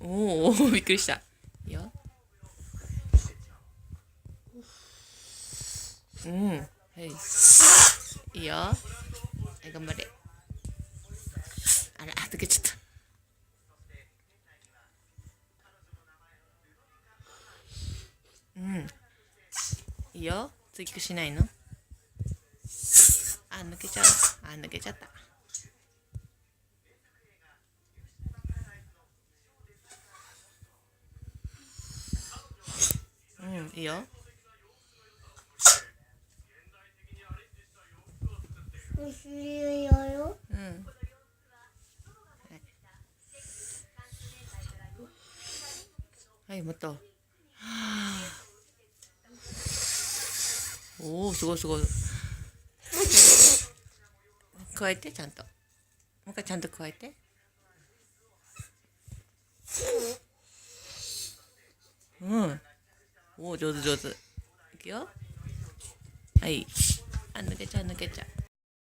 おお、びっくりした。いいよ。うん。はい。いいよ。はい、頑張れ。あら、溶けちゃった。うん。いいよ。追求しないの？あ、抜けちゃう。あ、抜けちゃった。うん、いいよ。うん。はい、もっと。おお、すごいすごい。加えて、ちゃんと。もう一回ちゃんと加えて。うん。おお、上手上手。いくよ。はい。あ、抜けちゃう抜けちゃう。